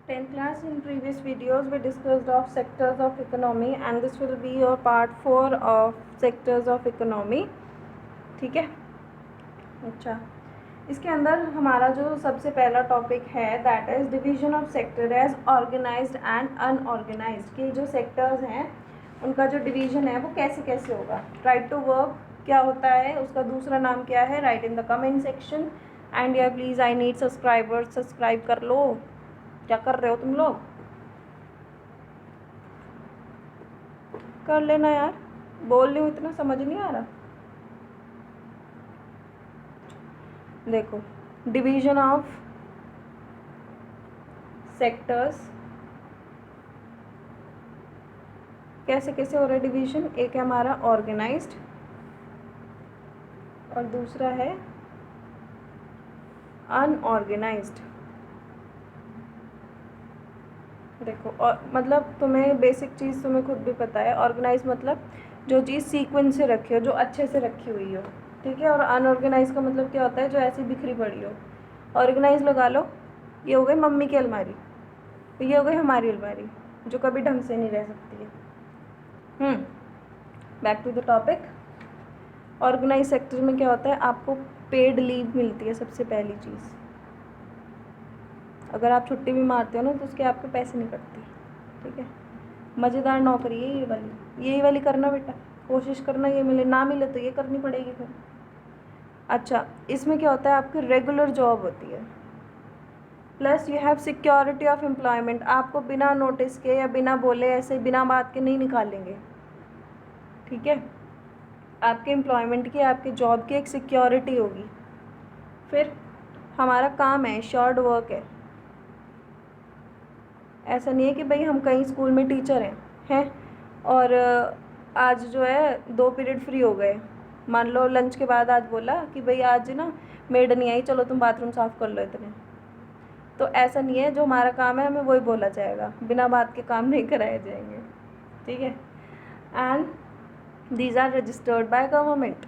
10th class. In previous videos we discussed of sectors of economy and this will be your part 4 of sectors of economy. ठीक है. अच्छा, इसके अंदर हमारा जो सबसे पहला टॉपिक है that is division of sector as organised and unorganised. कि जो सेक्टर्स हैं उनका जो डिवीजन है वो कैसे कैसे होगा. राइट टू वर्क क्या होता है, उसका दूसरा नाम क्या है, write in the comment section. And यार please I need subscribers, subscribe कर लो. क्या कर रहे हो तुम लोग, कर लेना यार. बोल रही हूँ इतना समझ नहीं आ रहा. देखो, डिवीजन ऑफ सेक्टर्स कैसे कैसे हो रहा है डिवीजन. एक है हमारा ऑर्गेनाइज्ड और दूसरा है अनऑर्गेनाइज्ड. देखो, और मतलब तुम्हें बेसिक चीज़ तुम्हें खुद भी पता है. ऑर्गेनाइज मतलब जो चीज़ सीक्वेंस से रखी हो, जो अच्छे से रखी हुई हो, ठीक है. और अनऑर्गेनाइज का मतलब क्या होता है, जो ऐसी बिखरी पड़ी हो. ऑर्गेनाइज लगा लो, ये हो गई मम्मी की अलमारी, तो ये हो गई हमारी अलमारी जो कभी ढंग से नहीं रह सकती है. Back to the topic. Organise sector में क्या होता है, आपको पेड लीव मिलती है. सबसे पहली चीज़, अगर आप छुट्टी भी मारते हो ना तो उसके आपके पैसे नहीं कटते. ठीक है, मज़ेदार नौकरी है ये वाली. यही वाली करना बेटा, कोशिश करना ये मिले, ना मिले तो ये करनी पड़ेगी फिर. अच्छा, इसमें क्या होता है, आपकी रेगुलर जॉब होती है plus you have security of employment. आपको बिना नोटिस के या बिना बोले ऐसे बिना बात के नहीं निकालेंगे. ठीक है, आपके एम्प्लॉयमेंट की, आपके जॉब की एक सिक्योरिटी होगी. फिर हमारा काम है, शॉर्ट वर्क है. ऐसा नहीं है कि भाई हम कहीं स्कूल में टीचर हैं और आज जो है 2 पीरियड फ्री हो गए. मान लो लंच के बाद आज बोला कि भाई आज ना मेड नहीं आई, चलो तुम बाथरूम साफ़ कर लो इतने. तो ऐसा नहीं है. जो हमारा काम है हमें वही बोला जाएगा, बिना बात के काम नहीं कराए जाएंगे. ठीक है. And these are registered by government.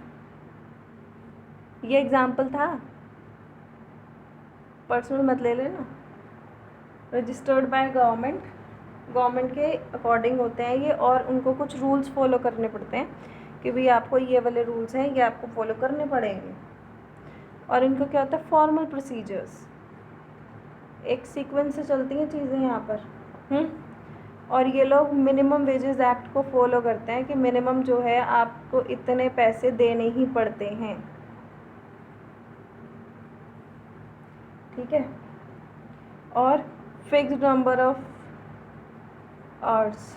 ये एग्जाम्पल था, पर्सनल मत ले लेना. रजिस्टर्ड बाय गवर्नमेंट, गवर्नमेंट के अकॉर्डिंग होते हैं ये. और उनको कुछ रूल्स फॉलो करने पड़ते हैं कि भाई आपको ये वाले रूल्स हैं, ये आपको फॉलो करने पड़ेंगे. और इनका क्या होता है, फॉर्मल प्रोसीजर्स. एक सीक्वेंस से चलती हैं चीज़ें यहाँ पर. और ये लोग मिनिमम वेजेस एक्ट को फॉलो करते हैं कि मिनिमम जो है आपको इतने पैसे देने ही पड़ते हैं. ठीक है. और फिक्स्ड नंबर ऑफ आवर्स,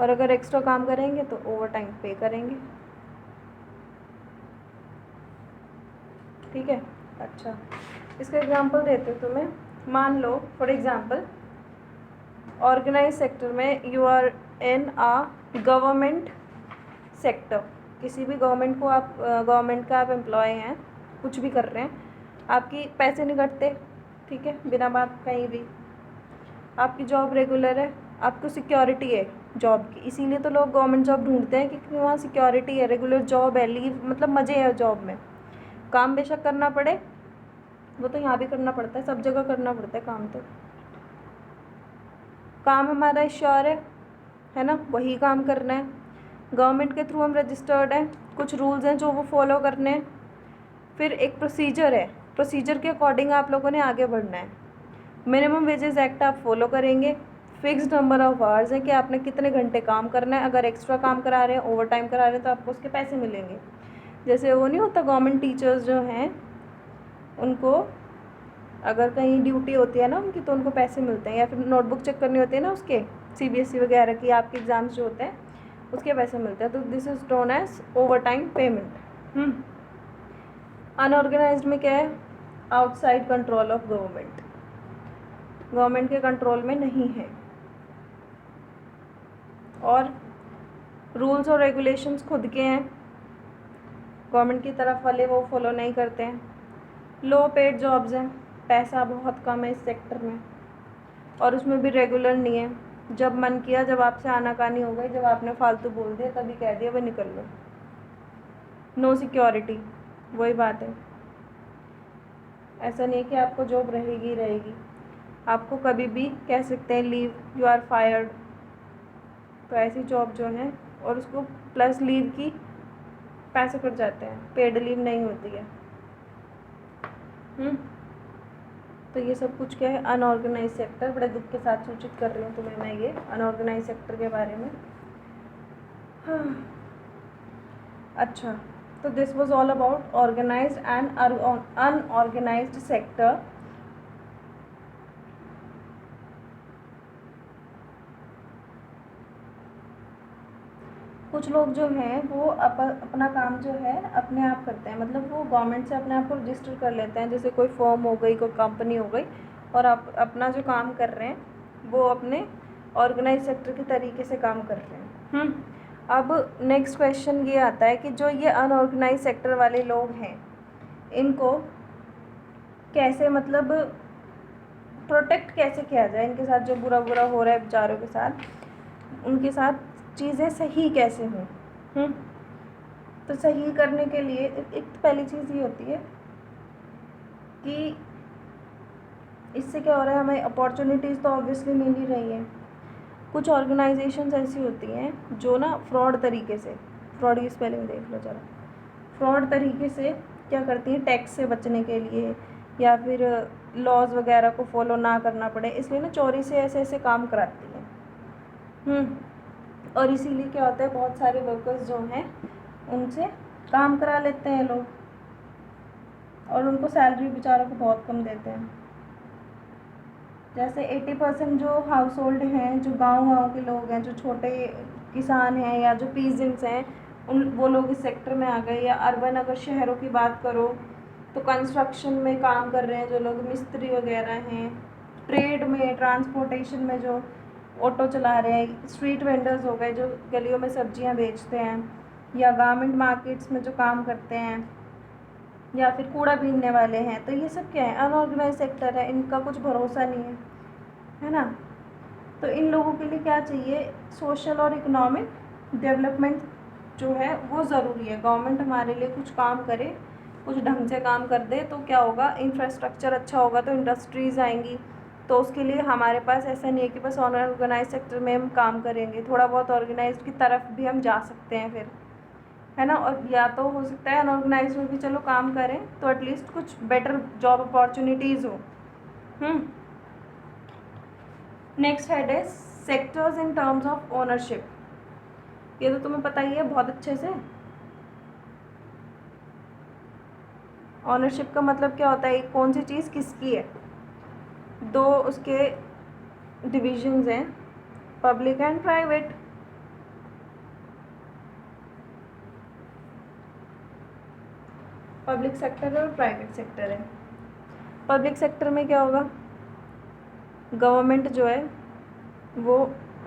और अगर एक्स्ट्रा काम करेंगे तो ओवर टाइम पे करेंगे. ठीक है. अच्छा, इसका एग्जांपल देते हो तुम्हें. मान लो फॉर एग्जांपल, ऑर्गेनाइज सेक्टर में you are in a government sector. किसी भी गवर्नमेंट को आप, गवर्नमेंट का आप एम्प्लॉय हैं, कुछ भी कर रहे हैं, आपकी पैसे नहीं कटते. ठीक है, बिना बात कहीं भी. आपकी जॉब रेगुलर है, आपको सिक्योरिटी है जॉब की. इसीलिए तो लोग गवर्नमेंट जॉब ढूंढते हैं क्योंकि वहाँ सिक्योरिटी है, रेगुलर जॉब है, लीव मतलब मज़े है जॉब में. काम बेशक करना पड़े, वो तो यहाँ भी करना पड़ता है, सब जगह करना पड़ता है काम. तो काम हमारा श्योर है ना, वही काम करना है. गवर्नमेंट के थ्रू हम रजिस्टर्ड हैं, कुछ रूल्स हैं जो वो फॉलो करने हैं. फिर एक प्रोसीजर है, प्रोसीजर के अकॉर्डिंग आप लोगों ने आगे बढ़ना है. मिनिमम वेजेस एक्ट आप फॉलो करेंगे. फिक्स्ड नंबर ऑफ आवर्स है कि आपने कितने घंटे काम करना है. अगर एक्स्ट्रा काम करा रहे हैं, ओवर टाइम करा रहे हैं, तो आपको उसके पैसे मिलेंगे. जैसे वो नहीं होता, गवर्नमेंट टीचर्स जो हैं उनको अगर कहीं ड्यूटी होती है ना उनकी, तो उनको पैसे मिलते हैं. या फिर नोटबुक चेक करनी होती है ना उसके, CBSE वगैरह की आपके एग्ज़ाम्स जो होते हैं, उसके पैसे मिलते हैं. तो this is known as overtime payment. Unorganised में क्या है, outside control of government, government के कंट्रोल में नहीं है. और रूल्स और रेगुलेशंस खुद के हैं, गवर्नमेंट की तरफ वाले वो फॉलो नहीं करते हैं. लो पेड जॉब्स हैं, पैसा बहुत कम है इस सेक्टर में, और उसमें भी रेगुलर नहीं है. जब मन किया, जब आपसे आनाकानी हो गई, जब आपने फालतू बोल दिया तभी कह दिया वह निकल लो. नो सिक्योरिटी, वही बात है. ऐसा नहीं है कि आपको जॉब रहेगी रहेगी. आपको कभी भी कह सकते हैं लीव, यू आर फायर्ड। तो ऐसी जॉब जो है, और उसको प्लस लीव की पैसे कट जाते हैं, पेड लीव नहीं होती है। तो ये सब कुछ क्या है, अनऑर्गेनाइज सेक्टर। बड़े दुख के साथ सूचित कर रही हूँ तुम्हें मैं ये अनऑर्गेनाइज सेक्टर के बारे में। हाँ, अच्छा, तो this was all about organised and unorganised sector. कुछ लोग जो हैं वो अपना काम जो है अपने आप करते हैं, मतलब वो गवर्नमेंट से अपने आप को रजिस्टर कर लेते हैं, जैसे कोई फर्म हो गई, कोई कंपनी हो गई, और आप अपना जो काम कर रहे हैं वो अपने ऑर्गेनाइज सेक्टर के तरीके से काम कर रहे हैं। अब नेक्स्ट क्वेश्चन ये आता है कि जो ये अनऑर्गेनाइज सेक्टर वाले लोग हैं, इनको कैसे, मतलब प्रोटेक्ट कैसे किया जाए, इनके साथ जो बुरा बुरा हो रहा है बेचारों के साथ, उनके साथ चीज़ें सही कैसे हों। तो सही करने के लिए एक तो पहली चीज़ ये होती है कि इससे क्या हो रहा है, हमें अपॉर्चुनिटीज़ तो ऑब्वियसली मिल ही रही हैं। कुछ ऑर्गेनाइजेशंस ऐसी होती हैं जो ना फ्रॉड तरीके से, फ्रॉड की स्पेलिंग देख लो ज़रा, फ्रॉड तरीके से क्या करती हैं, टैक्स से बचने के लिए या फिर लॉज वगैरह को फॉलो ना करना पड़े, इसलिए ना चोरी से ऐसे ऐसे काम कराती हैं। और इसीलिए क्या होता है, बहुत सारे वर्कर्स जो हैं उनसे काम करा लेते हैं लोग, और उनको सैलरी बेचारों को बहुत कम देते हैं। जैसे 80% जो हाउस होल्ड हैं, जो गाँव के लोग हैं, जो छोटे किसान हैं या जो पीजेंट्स हैं, वो लोग इस सेक्टर में आ गए। या अर्बन अगर शहरों की बात करो तो कंस्ट्रक्शन में काम कर रहे हैं जो लोग, मिस्त्री वगैरह हैं, ट्रेड में, ट्रांसपोर्टेशन में जो ऑटो चला रहे हैं, स्ट्रीट वेंडर्स हो गए जो गलियों में सब्जियां बेचते हैं, या गारमेंट मार्केट्स में जो काम करते हैं, या फिर कूड़ा बीनने वाले हैं। तो ये सब क्या है, अनऑर्गेनाइज सेक्टर है, इनका कुछ भरोसा नहीं है ना। तो इन लोगों के लिए क्या चाहिए, सोशल और इकोनॉमिक डेवलपमेंट जो है वो ज़रूरी है। गवर्नमेंट हमारे लिए कुछ काम करे, कुछ ढंग से काम कर दे, तो क्या होगा, इंफ्रास्ट्रक्चर अच्छा होगा तो इंडस्ट्रीज़ आएंगी। तो उसके लिए हमारे पास ऐसा नहीं है कि बस अनऑर्गेनाइज सेक्टर में हम काम करेंगे, थोड़ा बहुत ऑर्गेनाइज की तरफ भी हम जा सकते हैं फिर, है ना। और या तो हो सकता है अनऑर्गेनाइज में भी चलो काम करें तो एटलीस्ट कुछ बेटर जॉब अपॉर्चुनिटीज़ हो। नेक्स्ट हेड है sectors in terms of ownership. ये तो तुम्हें पता ही है बहुत अच्छे से। ओनरशिप का मतलब क्या होता है, कौन सी चीज़ किसकी है। दो उसके डिविजन्स हैं, public and private. Public sector है और प्राइवेट सेक्टर है। पब्लिक सेक्टर में क्या होगा, गवर्नमेंट जो है वो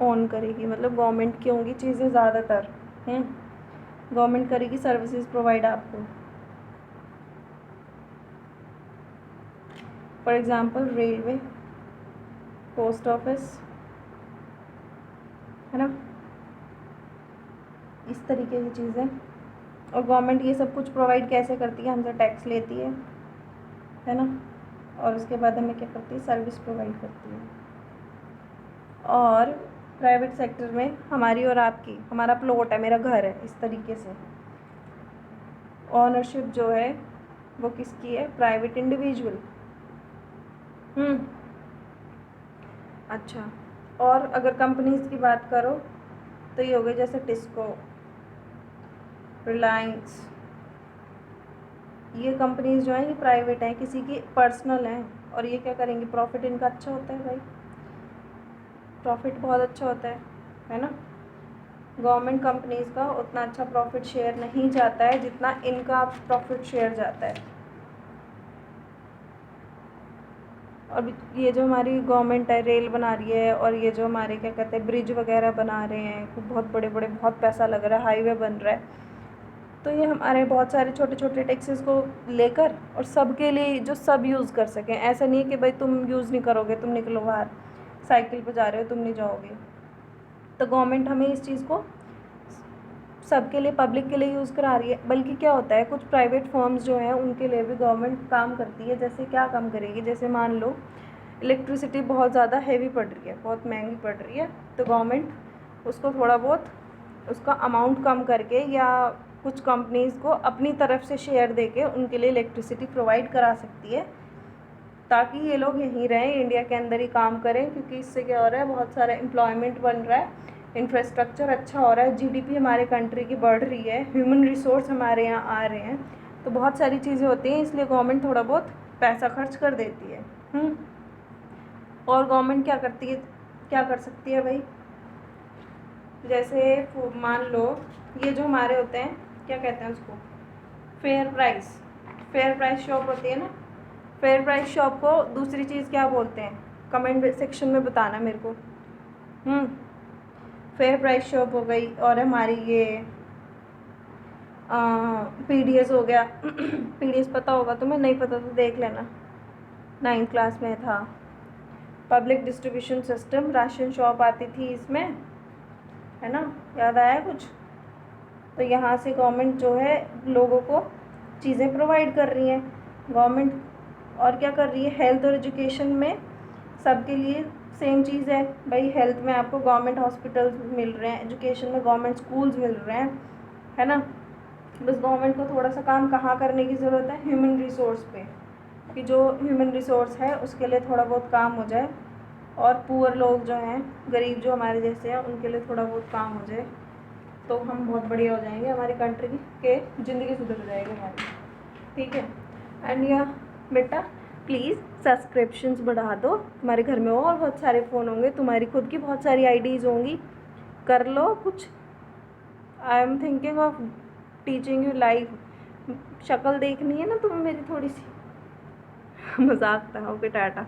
ऑन करेगी, मतलब गवर्नमेंट की होंगी चीज़ें ज़्यादातर। गवर्नमेंट करेगी सर्विसेज प्रोवाइड आपको। For example railway, post office, है ना, इस तरीके की चीज़ें। और गवर्नमेंट ये सब कुछ प्रोवाइड कैसे करती है, हमसे टैक्स लेती है ना, और उसके बाद हमें क्या करती है, सर्विस प्रोवाइड करती है। और प्राइवेट सेक्टर में हमारी और आपकी, हमारा प्लॉट है, मेरा घर है, इस तरीके से ओनरशिप जो है वो किसकी है, प्राइवेट इंडिविजुअल। अच्छा, और अगर कंपनीज की बात करो तो ये हो गई जैसे टिस्को, रिलायंस, ये कंपनीज जो हैं ये प्राइवेट हैं, किसी की पर्सनल हैं, और ये क्या करेंगी, प्रॉफिट इनका अच्छा होता है भाई, प्रॉफिट बहुत अच्छा होता है ना। गवर्नमेंट कंपनीज का उतना अच्छा प्रॉफिट शेयर नहीं जाता है जितना इनका प्रॉफिट शेयर जाता है। और ये जो हमारी गवर्नमेंट है, रेल बना रही है, और ये जो हमारे क्या कहते हैं ब्रिज वगैरह बना रहे हैं, बहुत बड़े बड़े, बहुत पैसा लग रहा है, हाईवे बन रहा है, तो ये हमारे बहुत सारे छोटे छोटे टैक्सेस को लेकर और सबके लिए जो सब यूज़ कर सकें। ऐसा नहीं है कि भाई तुम यूज़ नहीं करोगे, तुम निकलो बाहर, साइकिल पर जा रहे हो, तुम नहीं जाओगे। तो गवर्नमेंट हमें इस चीज़ को सबके लिए, पब्लिक के लिए यूज़ करा रही है। बल्कि क्या होता है, कुछ प्राइवेट फर्म्स जो हैं उनके लिए भी गवर्नमेंट काम करती है। जैसे क्या काम करेगी, जैसे मान लो इलेक्ट्रिसिटी बहुत ज़्यादा हैवी पड़ रही है, बहुत महंगी पड़ रही है, तो गवर्नमेंट उसको थोड़ा बहुत उसका अमाउंट कम करके या कुछ कंपनीज़ को अपनी तरफ से शेयर देके उनके लिए इलेक्ट्रिसिटी प्रोवाइड करा सकती है, ताकि ये लोग यहीं रहें, इंडिया के अंदर ही काम करें। क्योंकि इससे क्या हो रहा है, बहुत सारा एम्प्लॉयमेंट बन रहा है, इंफ्रास्ट्रक्चर अच्छा हो रहा है, जीडीपी हमारे कंट्री की बढ़ रही है, ह्यूमन रिसोर्स हमारे यहाँ आ रहे हैं, तो बहुत सारी चीज़ें होती हैं, इसलिए गवर्नमेंट थोड़ा बहुत पैसा खर्च कर देती है। और गवर्नमेंट क्या करती है, क्या कर सकती है भाई, जैसे मान लो ये जो हमारे होते हैं, क्या कहते हैं उसको, फेयर प्राइस शॉप होती है ना, फेयर प्राइस शॉप को दूसरी चीज़ क्या बोलते हैं, कमेंट सेक्शन में बताना मेरे को। फेयर प्राइस शॉप हो गई, और हमारी ये पीडीएस हो गया। पीडीएस पता होगा तुम्हें, नहीं पता तो देख लेना, 9th क्लास में था। Public distribution system, ration shop आती थी इसमें, है ना, याद आया कुछ। तो यहाँ से गवर्नमेंट जो है लोगों को चीज़ें प्रोवाइड कर रही है गवर्नमेंट। और क्या कर रही है, हेल्थ और एजुकेशन में सबके लिए सेम चीज़ है भाई। हेल्थ में आपको गवर्नमेंट हॉस्पिटल्स मिल रहे हैं, एजुकेशन में गवर्नमेंट स्कूल्स मिल रहे हैं, है ना। बस गवर्नमेंट को थोड़ा सा काम कहाँ करने की ज़रूरत है, ह्यूमन रिसोर्स पे, कि जो ह्यूमन रिसोर्स है उसके लिए थोड़ा बहुत काम हो जाए, और पुअर लोग जो हैं, गरीब जो हमारे जैसे हैं, उनके लिए थोड़ा बहुत काम हो जाए, तो हम बहुत बढ़िया हो जाएंगे, हमारी कंट्री के ज़िंदगी सुधर जाएगी हमारी, ठीक है। एंड या बेटा प्लीज़ सब्सक्रिप्शंस बढ़ा दो, तुम्हारे घर में और बहुत सारे फ़ोन होंगे, तुम्हारी खुद की बहुत सारी आईडीज़ होंगी, कर लो कुछ। I am thinking of teaching you live. शक्ल देखनी है ना तुम्हें मेरी थोड़ी सी। मजाक था। ओके टाटा।